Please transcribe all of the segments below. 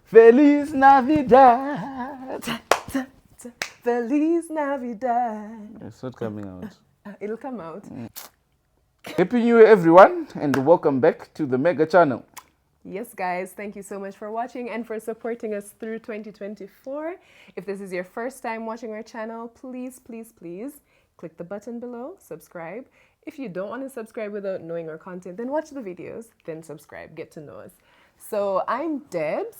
Feliz Navidad. Feliz Navidad. It's not coming out. It'll come out. Happy New Year, everyone, and welcome back to the Mega channel. Yes, guys, thank you so much for watching and for supporting us through 2024. If this is your first time watching our channel, please click the button below, subscribe. If you don't want to subscribe without knowing our content, then watch the videos, then subscribe, get to know us. So I'm Debs.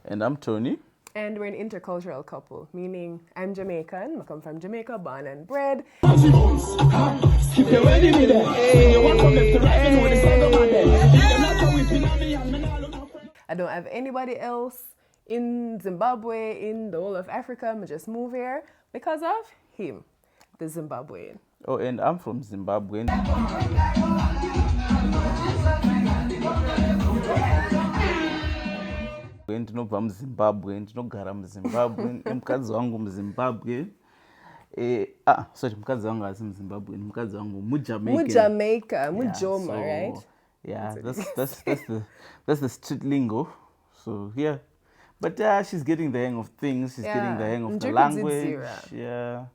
And I'm Tony. And we're an intercultural couple, meaning I'm Jamaican, I come from Jamaica, born and bred. I don't have anybody else in Zimbabwe, in the whole of Africa. I just move here because of him, the Zimbabwean. Oh, and I'm from Zimbabwe. Ndinobva muZimbabwe, ndinogara muZimbabwe, mukadzi wangu muZimbabwe. Mukadzi wangu asi muZimbabwe, mukadzi wangu Mujamaica, Mujoma, right? Yeah, that's the street lingo. So yeah, but she's getting the hang of things. She's getting the hang of the language. Yeah.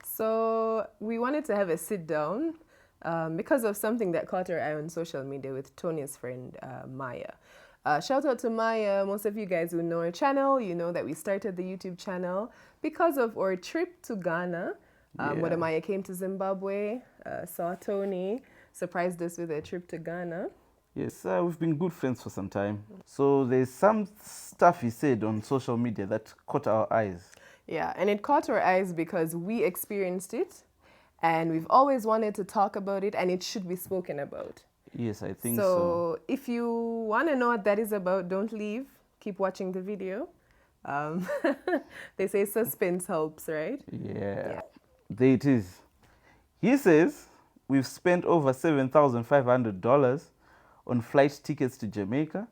So we wanted to have a sit down because of something that caught our eye on social media with Tony's friend Maya. Shout out to Maya. Most of you guys who know our channel, you know that we started the YouTube channel because of our trip to Ghana. Wode Maya came to Zimbabwe, saw Tony, surprised us with a trip to Ghana. Yes, we've been good friends for some time. So there's some stuff he said on social media that caught our eyes. Yeah, and it caught our eyes because we experienced it and we've always wanted to talk about it and it should be spoken about. Yes, I think so. So if you want to know what that is about, don't leave. Keep watching the video. They say suspense helps, right? Yeah. There it is. He says, we've spent over $7,500 on flight tickets to Jamaica,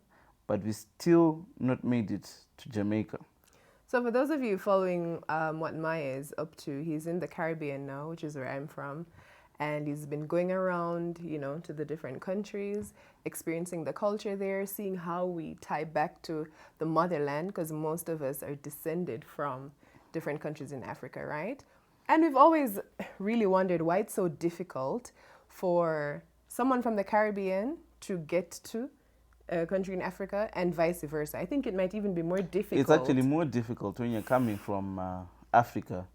but we still not made it to Jamaica. So for those of you following what Maya is up to, he's in the Caribbean now, which is where I'm from. And he's been going around, you know, to the different countries, experiencing the culture there, seeing how we tie back to the motherland, because most of us are descended from different countries in Africa, right? And we've always really wondered why it's so difficult for someone from the Caribbean to get to a country in Africa and vice versa. I think it might even be more difficult. It's actually more difficult when you're coming from Africa,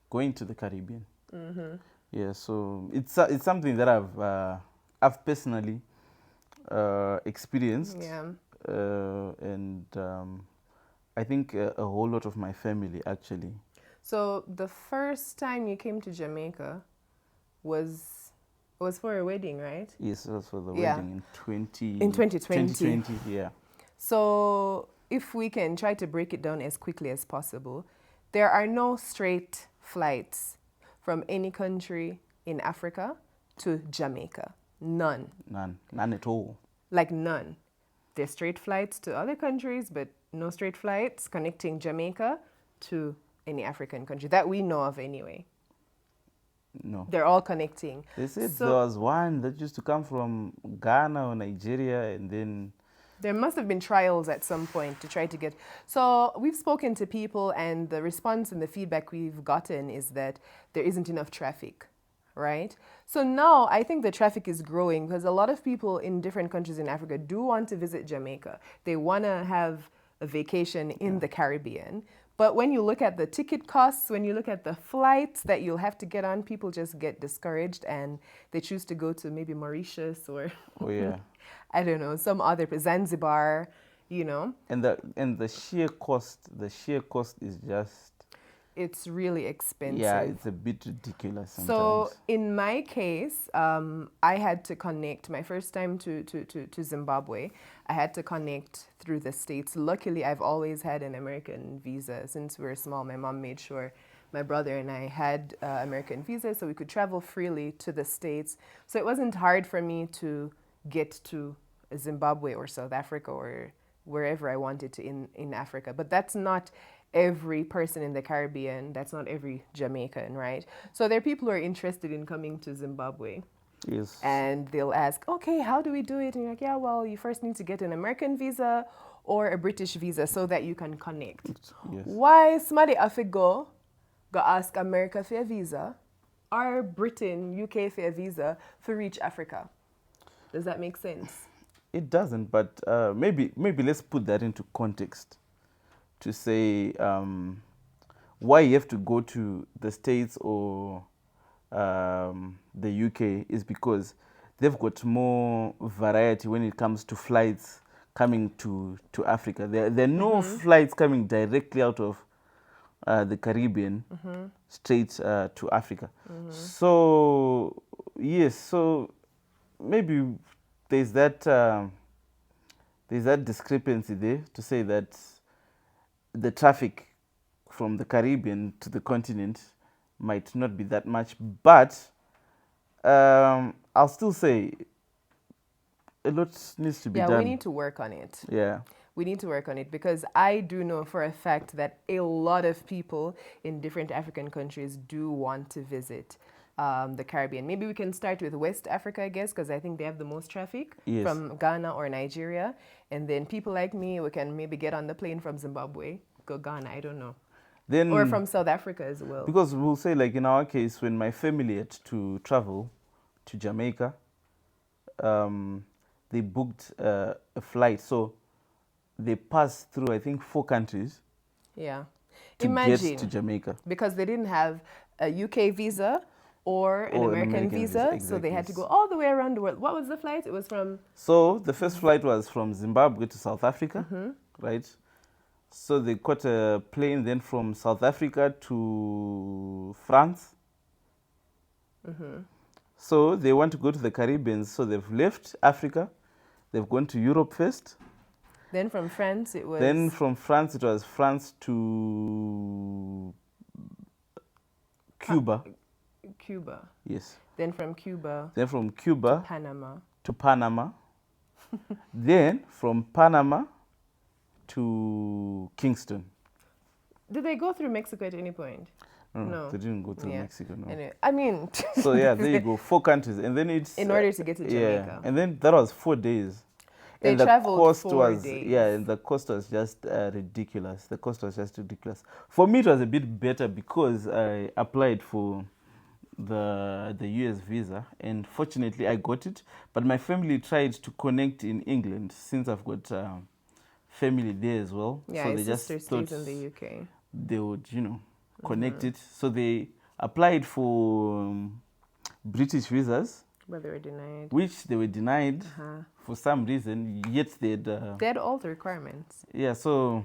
going to the Caribbean. Mm-hmm. Yeah, so it's something that I've personally experienced. Yeah. And I think a whole lot of my family actually. So the first time you came to Jamaica was for a wedding, right? Yes, it was for the wedding in 2020. 2020, yeah. So if we can try to break it down as quickly as possible, there are no straight flights from any country in Africa to Jamaica. None. None at all. Like none. There's straight flights to other countries, but no straight flights connecting Jamaica to any African country that we know of anyway. No. They're all connecting. They said there was one that used to come from Ghana or Nigeria, and then there must have been trials at some point to try to get... So we've spoken to people and the response and the feedback we've gotten is that there isn't enough traffic, right? So now I think the traffic is growing because a lot of people in different countries in Africa do want to visit Jamaica. They want to have a vacation in the Caribbean. But when you look at the ticket costs, when you look at the flights that you'll have to get on, people just get discouraged and they choose to go to maybe Mauritius or... Oh, yeah. I don't know, some other, Zanzibar, you know. And the sheer cost is just... It's really expensive. Yeah, it's a bit ridiculous sometimes. So in my case, I had to connect, my first time to Zimbabwe, I had to connect through the States. Luckily, I've always had an American visa. Since we were small, my mom made sure my brother and I had American visa so we could travel freely to the States. So it wasn't hard for me to get to Zimbabwe or South Africa or wherever I wanted to in Africa. But that's not every person in the Caribbean. That's not every Jamaican, right? So there are people who are interested in coming to Zimbabwe. Yes. And they'll ask, okay, how do we do it? And you're like, yeah, well, you first need to get an American visa or a British visa so that you can connect. Yes. Why somebody have to go ask America for a visa or Britain, UK for a visa to reach Africa? Does that make sense? It doesn't, but maybe let's put that into context to say why you have to go to the States or the UK is because they've got more variety when it comes to flights coming to Africa. There are no flights coming directly out of the Caribbean straight to Africa. So yes, so maybe there's that discrepancy there to say that the traffic from the Caribbean to the continent might not be that much, but I'll still say a lot needs to be done. Yeah, we need to work on it. Yeah. We need to work on it because I do know for a fact that a lot of people in different African countries do want to visit the Caribbean. Maybe we can start with West Africa, I guess, because I think they have the most traffic from Ghana or Nigeria. And then people like me, we can maybe get on the plane from Zimbabwe, go Ghana, I don't know. Then, or from South Africa as well. Because we'll say, like in our case, when my family had to travel to Jamaica, they booked a flight. So they passed through, I think, 4 countries. Yeah. To Imagine, get to Jamaica. Because they didn't have a UK visa or an American visa, exactly. So they had to go all the way around the world. What was the flight? It was from... So the first flight was from Zimbabwe to South Africa, right? So they caught a plane then from South Africa to France. So they want to go to the Caribbean. So they've left Africa. They've gone to Europe first. Then from France it was... Then from France it was France to Cuba. Cuba. Yes. Then from Cuba... Then from Cuba... Panama. To Panama. Then from Panama to Kingston. Did they go through Mexico at any point? No, they didn't go through Mexico. No. Anyway, I mean... So yeah, there you go. 4 countries, and then it's... In order to get to Jamaica. Yeah, and then that was 4 days. They and traveled 4 days. Yeah, and the cost was just ridiculous. The cost was just ridiculous. For me, it was a bit better because I applied for the US visa, and fortunately I got it. But my family tried to connect in England since I've got family there as well. Yeah, so my they sister just thought stays in the UK. they would, connect it. So they applied for British visas. But they were denied. Which they were denied for some reason, yet they had all the requirements. Yeah, so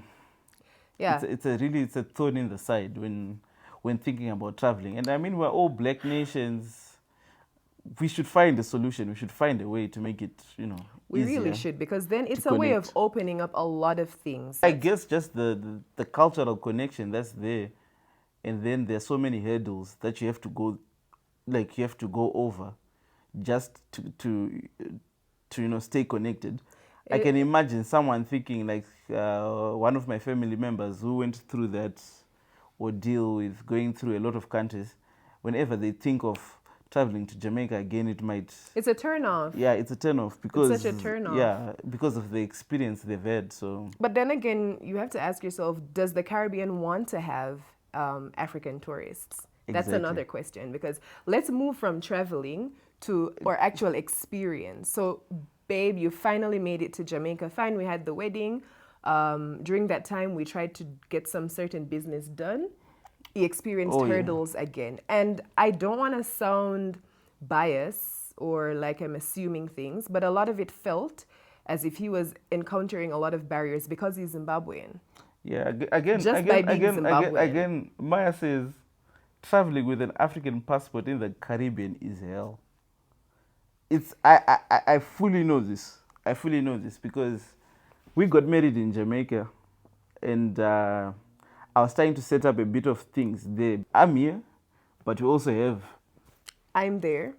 yeah, it's a thorn in the side when thinking about traveling. And I mean, we're all black nations. We should find a solution. We should find a way to make it, we easier really should, because then it's a way of opening up a lot of things. I guess just the cultural connection that's there, and then there's so many hurdles that you have to go, like you have to go over, just to stay connected. I can imagine someone thinking like one of my family members who went through that ordeal with going through a lot of countries. Whenever they think of traveling to Jamaica again, it's a turn off. Yeah, it's a turn off because it's such a turn off. Yeah, because of the experience they've had. So, but then again, you have to ask yourself: does the Caribbean want to have African tourists? That's another question, because let's move from traveling to our actual experience. So, babe, you finally made it to Jamaica. Fine, we had the wedding. During that time, we tried to get some certain business done. You experienced hurdles again. And I don't want to sound biased or like I'm assuming things, but a lot of it felt as if he was encountering a lot of barriers because he's Zimbabwean. Yeah, again, Maya says traveling with an African passport in the Caribbean is hell. I fully know this. I fully know this because we got married in Jamaica, and I was trying to set up a bit of things there. I'm here, but we also have... I'm there.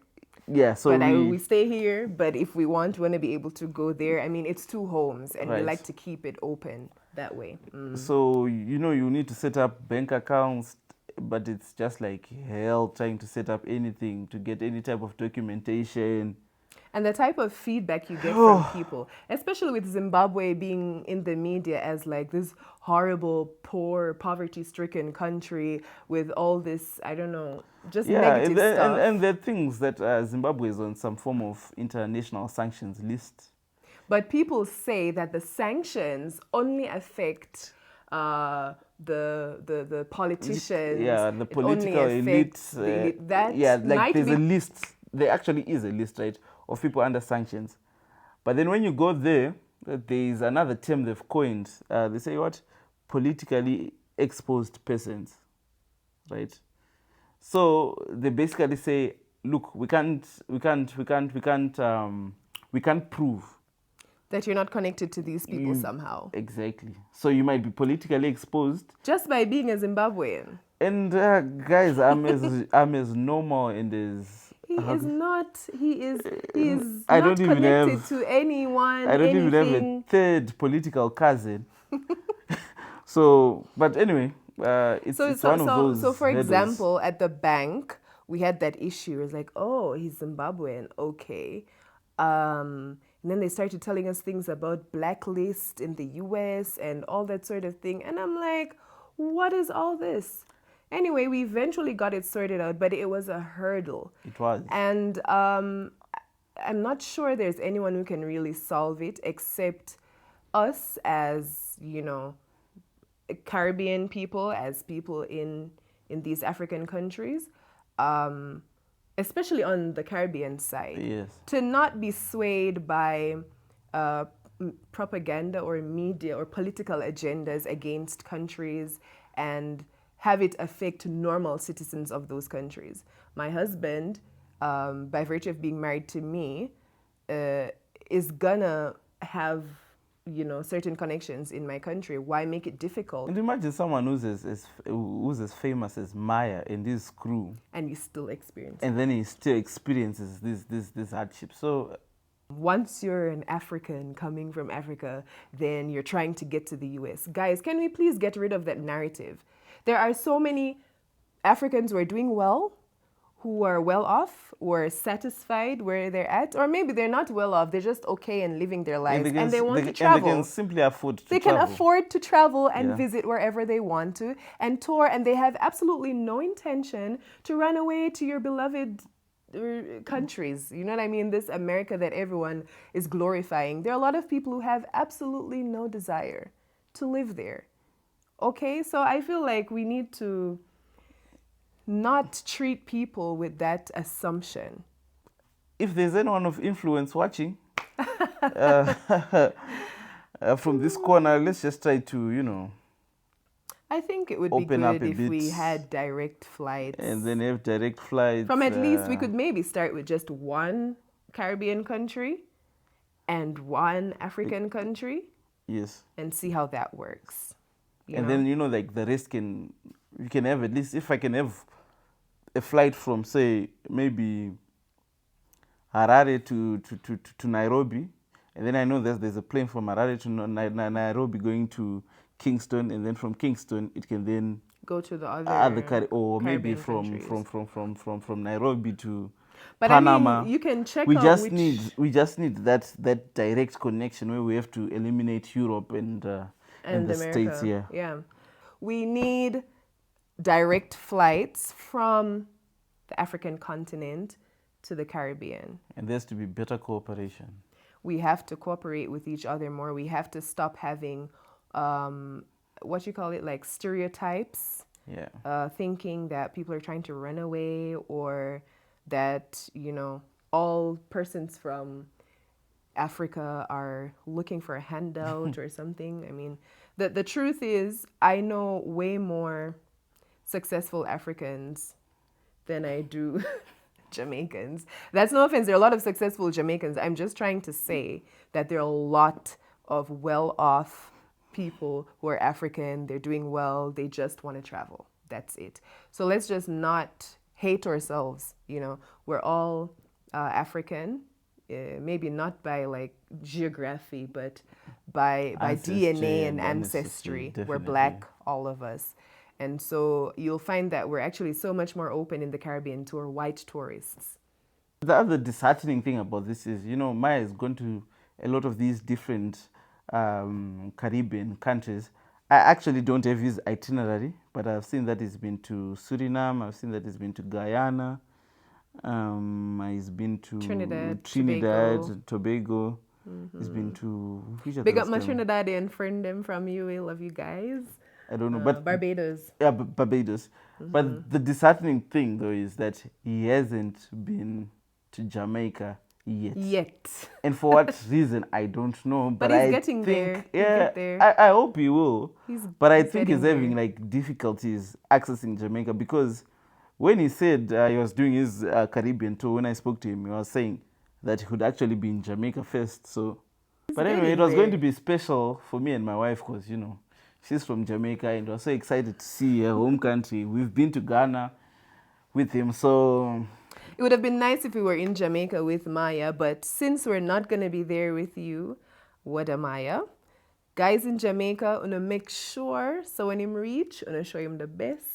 Yeah, so we stay here, but if we want to be able to go there. I mean, it's 2 homes, and we like to keep it open that way. So, you need to set up bank accounts, but it's just like hell trying to set up anything, to get any type of documentation. And the type of feedback you get from people, especially with Zimbabwe being in the media as like this horrible, poor, poverty-stricken country with all this, I don't know, just Yeah, negative stuff. and there are things that Zimbabwe is on some form of international sanctions list. But people say that the sanctions only affect the politicians. Yeah, the It only political elite. affects the elite. That Yeah, like might there's be a list. There actually is a list, right, of people under sanctions. But then when you go there, there is another term they've coined. They say what? Politically exposed persons, right? So they basically say, look, we can't prove that you're not connected to these people somehow. exactly. So you might be politically exposed Just by being a Zimbabwean. and guys, I'm as normal and as He is not. He is I not don't even connected have- to anyone. I don't anything. even have a third political cousin. So, but anyway, it's one of those. So, for hurdles. example, at the bank, we had that issue. It's like, oh, he's Zimbabwean, okay. And then they started telling us things about blacklist in the US and all that sort of thing. And I'm like, what is all this? Anyway, we eventually got it sorted out, but it was a hurdle. It was. And I'm not sure there's anyone who can really solve it except us as, you know, Caribbean people, as people in these African countries, especially on the Caribbean side, Yes. to not be swayed by propaganda or media or political agendas against countries and have it affect normal citizens of those countries. My husband, by virtue of being married to me, is gonna have, you know, certain connections in my country. Why make it difficult? And imagine someone who's as famous as Maya and this crew, And you still experience it. and then he still experiences this hardship. So Once you're an African coming from Africa, then you're trying to get to the US. Guys, can we please get rid of that narrative? There are so many Africans who are doing well, who are well off, who are satisfied where they're at, or maybe they're not well off, they're just okay and living their lives, and they want to travel. And they can simply afford to They travel. can afford to travel and Yeah. visit wherever they want to and tour, and they have absolutely no intention to run away to your beloved countries. You know what I mean? This America that everyone is glorifying. There are a lot of people who have absolutely no desire to live there. Okay, so I feel like we need to not treat people with that assumption. If there's anyone of influence watching from this corner, let's just try to, you know, I think it would be Open up good a if we bit. had direct flights. and then have direct flights. From at least we could maybe start with just one Caribbean country and one African country Yes. and see how that works. You And know? then, you know, like the rest you can have at least, if I can have a flight from, say, maybe Harare to Nairobi, and then I know there's a plane from Harare to Nairobi going to Kingston, and then from Kingston it can then go to the other or maybe Caribbean countries. from Nairobi to But Panama. I mean, you can check we out just which... need that direct connection where we have to eliminate Europe and the America. States. Yeah. We need direct flights from the African continent to the Caribbean. And there has to be better cooperation. We have to cooperate with each other more. We have to stop having, what you call it, like stereotypes. Yeah. Thinking that people are trying to run away or that, you know, all persons from Africa are looking for a handout or something. I mean, the truth is, I know way more successful Africans than I do Jamaicans. That's no offense. There are a lot of successful Jamaicans. I'm just trying to say that there are a lot of well-off people who are African. They're doing well. They just want to travel. That's it. So let's just not hate ourselves. You know, we're all African. Maybe not by like geography, but by DNA and ancestry. We're black, all of us. And so you'll find that we're actually so much more open in the Caribbean to our white tourists. The other disheartening thing about this is, you know, Maya has gone to a lot of these different Caribbean countries. I actually don't have his itinerary, but I've seen that he's been to Suriname, I've seen that he's been to Guyana, he's been to Trinidad, Tobago. He's been to which Big other up my still? Trinidadian friend them from you. I love you guys. I don't know, but Barbados. yeah, Barbados. But the disheartening thing though is that he hasn't been to Jamaica yet. And for what reason I don't know. But he's I getting think there. yeah, He'll get there. I hope he will. But I think he's getting having there. like difficulties accessing Jamaica because when he said he was doing his Caribbean tour, when I spoke to him, he was saying that he could actually be in Jamaica first. So, but anyway, it was going to be special for me and my wife because you know she's from Jamaica and we're so excited to see her home country. We've been to Ghana with him, so It would have been nice if we were in Jamaica with Maya, but since we're not going to be there with you, Wode Maya, guys in Jamaica, wanna make sure so when him reach, wanna show him the best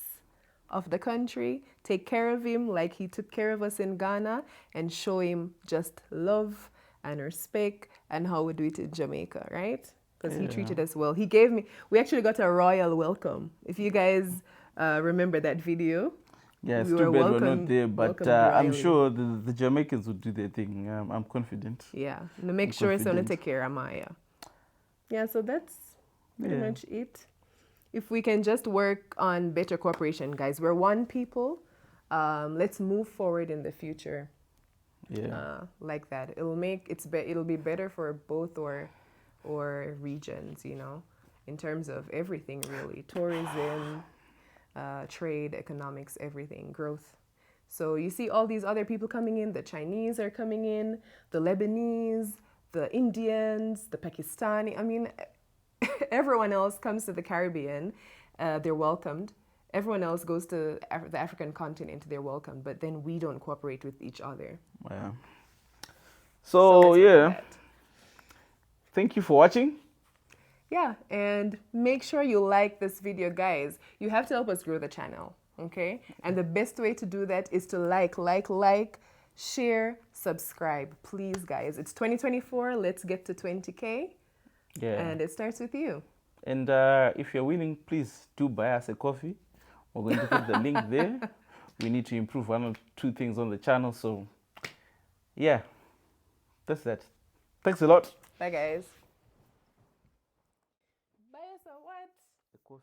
of the country, take care of him like he took care of us in Ghana, and show him just love and respect and how we do it in Jamaica, right? Because he treated us well. He gave me, we actually got a royal welcome. If you guys remember that video. yeah, it's We too were bad we're not there, but welcomed I'm royally. sure the Jamaicans will do their thing. I'm confident. Yeah, and make sure it's gonna take care of Maya. Yeah, so that's pretty much it. If we can just work on better cooperation, guys, we're one people. Let's move forward in the future. Yeah. Like that, it'll be better for both or regions, you know, in terms of everything really, tourism, trade, economics, everything, growth. So you see all these other people coming in. The Chinese are coming in, the Lebanese, the Indians, the Pakistani. I mean, everyone else comes to the Caribbean. They're welcomed. Everyone else goes to the African continent. They're welcomed. But then we don't cooperate with each other. Yeah. So So let's look at yeah, that. thank you for watching. Yeah, and make sure you like this video, guys. You have to help us grow the channel, okay? And the best way to do that is to like, share, subscribe. Please, guys. It's 2024. Let's get to 20K. Yeah. And it starts with you. And if you're willing, please do buy us a coffee. We're going to put the link there. We need to improve one or two things on the channel. So yeah, that's that. Thanks a lot. Bye, guys. Buy us a what? A coffee.